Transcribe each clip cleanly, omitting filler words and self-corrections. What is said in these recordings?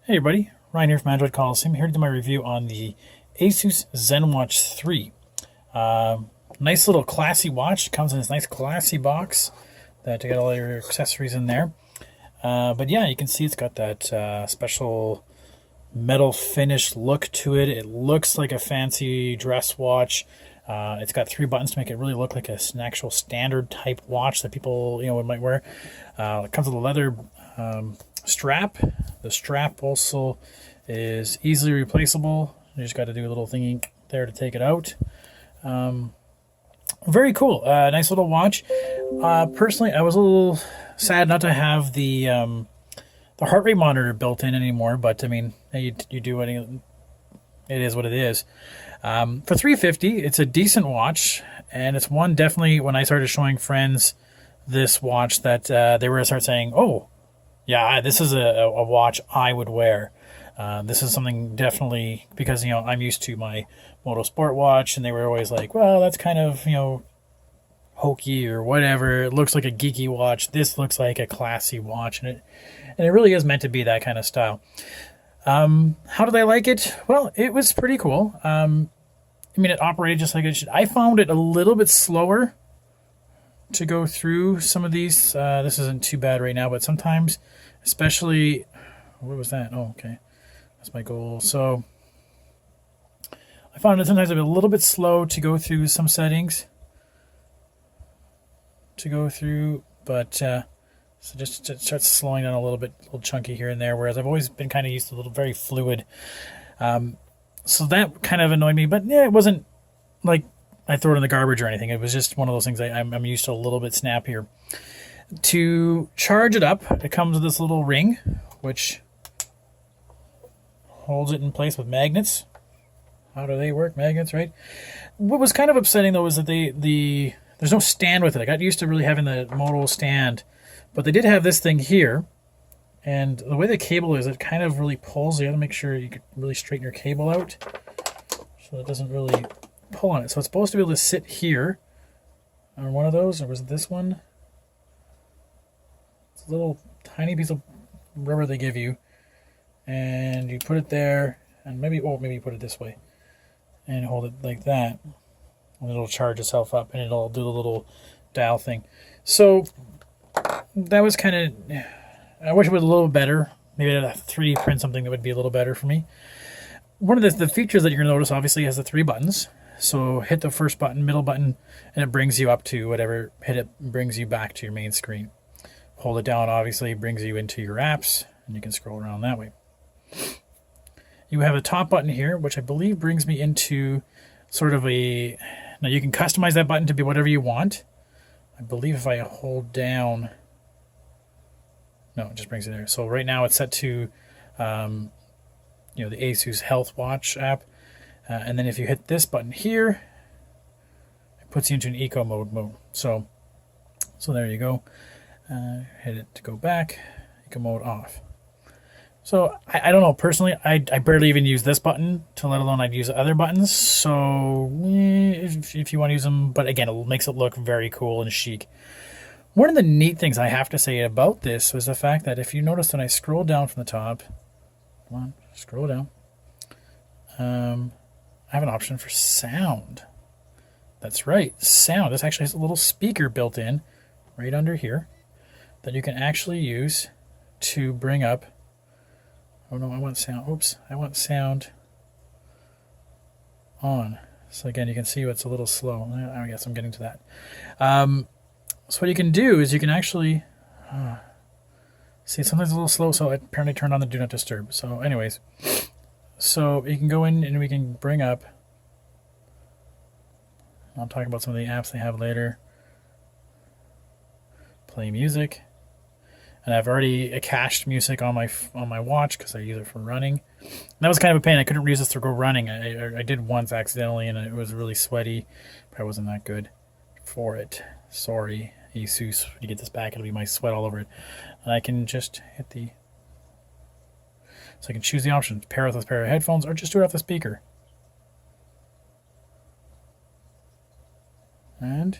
Hey everybody, Ryan here from Android Coliseum, here to do my review on the Asus ZenWatch 3. Nice little classy watch. It comes in this nice classy box that you got all your accessories in there. But yeah, you can see it's got that special metal finish look to it. It looks like a fancy dress watch. It's got 3 buttons to make it really look like an actual standard type watch that people might wear. It comes with a leather strap. The strap also is easily replaceable. You just got to do a little thingy there to take it out. Very cool. Nice little watch. Personally, I was a little sad not to have the heart rate monitor built in anymore, but I mean, you do it. It is what it is. For $350, it's a decent watch, and it's one definitely when I started showing friends this watch that they were going to start saying, "Oh, yeah, this is a watch I would wear." This is something definitely because I'm used to my Moto Sport watch, and they were always like, "Well, that's kind of hokey or whatever. It looks like a geeky watch. This looks like a classy watch," and it really is meant to be that kind of style. How did I like it? Well, it was pretty cool. I mean, it operated just like it should. I found it a little bit slower to go through some of these. This isn't too bad right now, but sometimes, especially, what was that? Oh, okay. That's my goal. So I found it sometimes a little bit slow to go through some settings but so just it starts slowing down a little chunky here and there, whereas I've always been kind of used to a little very fluid. So that kind of annoyed me, but yeah, it wasn't like I throw it in the garbage or anything. It was just one of those things I'm used to a little bit snappier. To charge it up, it comes with this little ring, which holds it in place with magnets. How do they work? Magnets, right? What was kind of upsetting though is that there's no stand with it. I got used to really having the Moto stand, but they did have this thing here, and the way the cable is, it kind of really pulls. You got to make sure you can really straighten your cable out so it doesn't really pull on it. So it's supposed to be able to sit here on one of those, or was it this one? It's a little tiny piece of rubber they give you, and you put it there, and maybe you put it this way, and hold it like that, and it'll charge itself up, and it'll do the little dial thing. So that was kind of, I wish it was a little better. Maybe I'd have to 3D print something that would be a little better for me. One of the features that you're going to notice, obviously, has the 3 buttons. So hit the first button, middle button, and it brings you up to whatever. Hit it, brings you back to your main screen. Hold it down, obviously, brings you into your apps, and you can scroll around that way. You have a top button here, which I believe brings me into sort of a... Now you can customize that button to be whatever you want. I believe if I hold down... No, it just brings it there. So right now it's set to, the Asus Health Watch app. And then if you hit this button here, it puts you into an eco mode. So there you go. Hit it to go back. Eco mode off. So I don't know. Personally, I barely even use this button, to let alone I'd use other buttons. So if you want to use them, but again, it makes it look very cool and chic. One of the neat things I have to say about this was the fact that if you notice when I scroll down from the top, come on, scroll down, I have an option for sound. That's right, sound. This actually has a little speaker built in right under here that you can actually use to bring up. Oh no, I want sound. Oops, I want sound on. So again, you can see it's a little slow. I guess I'm getting to that. So what you can do is you can actually see sometimes a little slow, so I apparently turned on the do not disturb. So anyways, so you can go in and we can bring up, I'll talk about some of the apps they have later. Play music, and I've already cached music on my watch because I use it for running. And that was kind of a pain. I couldn't use this to go running. I did once accidentally, and it was really sweaty. Probably wasn't that good for it. Sorry, Asus. When you get this back, it'll be my sweat all over it. And I can just hit the... So I can choose the option, pair with a pair of headphones, or just do it off the speaker. And...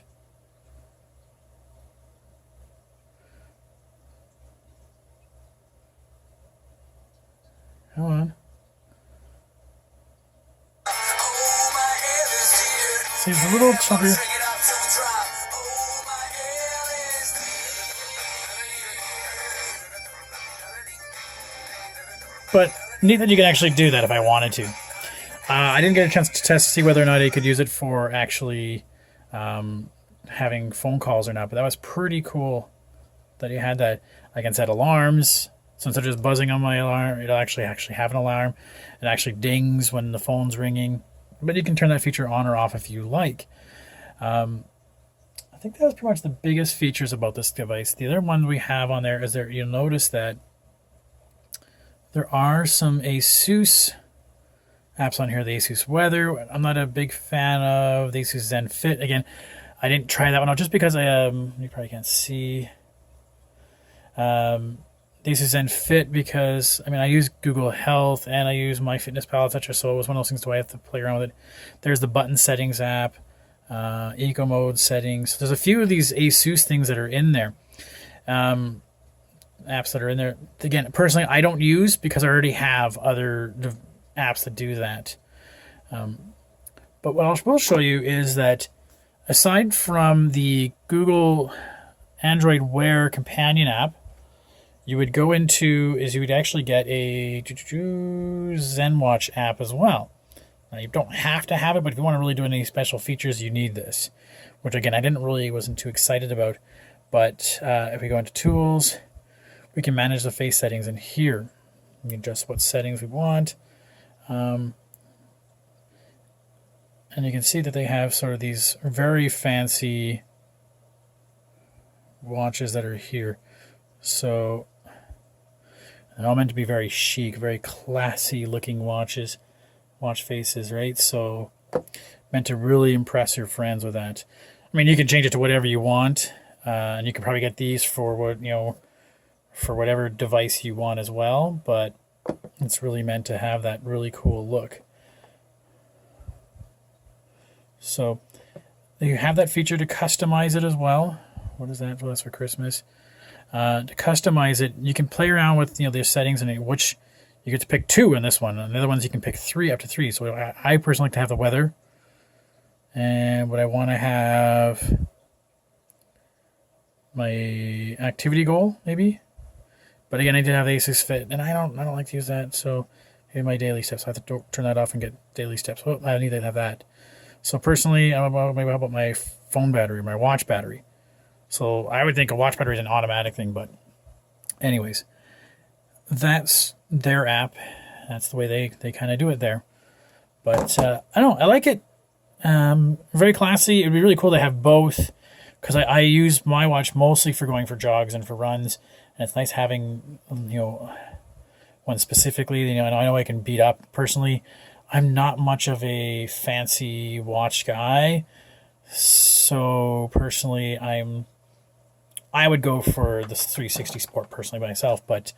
Come on. See, it's a little chunkier. But neat that you can actually do that if I wanted to. I didn't get a chance to test to see whether or not I could use it for actually having phone calls or not, but that was pretty cool that you had that. I can set alarms. So instead of just buzzing on my alarm, it'll actually have an alarm. It actually dings when the phone's ringing. But you can turn that feature on or off if you like. I think that was pretty much the biggest features about this device. The other one we have on there is you'll notice that there are some ASUS apps on here. The ASUS Weather. I'm not a big fan of the ASUS Zen Fit. Again, I didn't try that one out just because you probably can't see. The ASUS Zen Fit because, I use Google Health and I use MyFitnessPal, etc. So it was one of those things, do I have to play around with it? There's the button settings app, eco mode settings. There's a few of these ASUS things that are in there. Apps that are in there. Again, personally, I don't use because I already have other apps that do that. But what I will show you is that aside from the Google Android Wear companion app, you would go into you would actually get a ZenWatch app as well. Now, you don't have to have it, but if you want to really do any special features, you need this. Which again, wasn't too excited about. But if we go into Tools, we can manage the face settings in here. We can adjust what settings we want. And you can see that they have sort of these very fancy watches that are here. So they're all meant to be very chic, very classy looking watch faces, right? So meant to really impress your friends with that. You can change it to whatever you want, and you can probably get these for for whatever device you want as well, but it's really meant to have that really cool look. So you have that feature to customize it as well. What is that? Well, that's for Christmas. To customize it, you can play around with the settings and which you get to pick 2 in this one, and the other ones you can pick 3 up to 3. So I personally like to have the weather, and what I want to have my activity goal maybe. But again, I did have the ASUS Fit, and I don't like to use that. So maybe my daily steps. I have to turn that off and get daily steps. Well, I need to have that. So personally, how about my phone battery, my watch battery? So I would think a watch battery is an automatic thing, but anyways, that's their app. That's the way they kind of do it there. But I don't know. I like it. Very classy. It'd be really cool to have both because I use my watch mostly for going for jogs and for runs. And it's nice having, one specifically, and I know I can beat up. Personally, I'm not much of a fancy watch guy. So personally, I would go for the 360 Sport personally myself. But,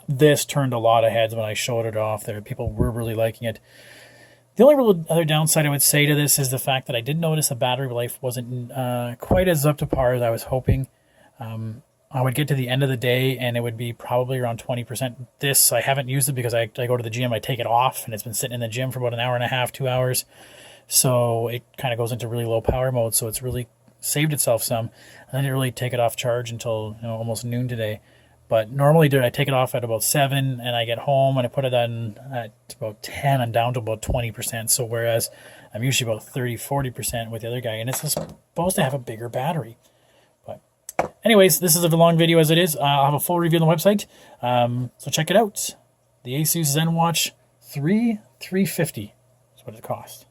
this turned a lot of heads when I showed it off there. People were really liking it. The only real other downside I would say to this is the fact that I did notice the battery life wasn't quite as up to par as I was hoping. I would get to the end of the day and it would be probably around 20%. This, I haven't used it because I go to the gym, I take it off, and it's been sitting in the gym for about an hour and a half, 2 hours. So it kind of goes into really low power mode. So it's really saved itself some. I didn't really take it off charge until almost noon today. But normally I take it off at about 7 and I get home and I put it on at about 10 and down to about 20%. So whereas I'm usually about 30-40% with the other guy, and it's supposed to have a bigger battery. Anyways, this is a long video as it is. I'll have a full review on the website, so check it out. The ASUS ZenWatch 350 is what it costs.